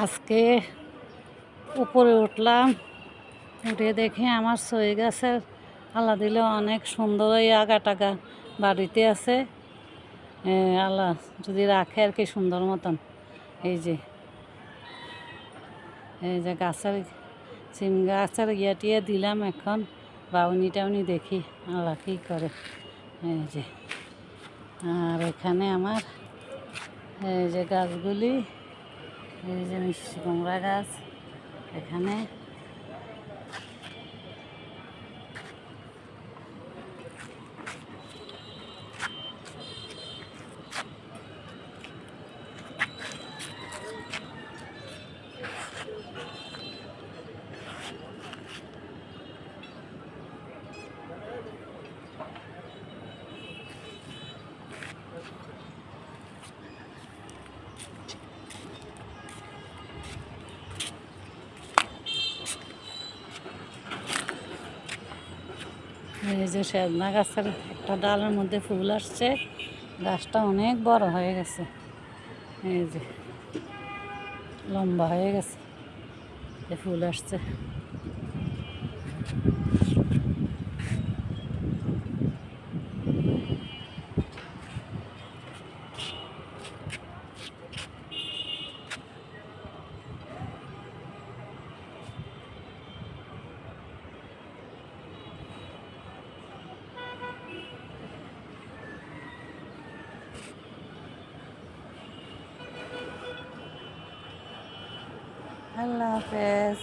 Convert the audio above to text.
আজকে উপরে উঠলাম, উঠে দেখে আমার সই গাছের আল্লাহ দিলে অনেক সুন্দর এই আগা টাগা বাড়িতে আছে। আল্লাহ যদি রাখে আর কি সুন্দর মতন। এই যে গাছের সিম গাছের টিয়ে দিলাম, এখন বাউনি টাউনি দেখি আল্লাহ কী করে। এই যে আর এখানে আমার এই যে গাছগুলি, এই যে মিষ্টি কুমড়া গাছ এখানে। এই যে সেজনা গাছের একটা ডালের মধ্যে ফুল আসছে, গাছটা অনেক বড় হয়ে গেছে। এই যে লম্বা হয়ে গেছে, ফুল আসছে। আল্লাহ হাফেজ।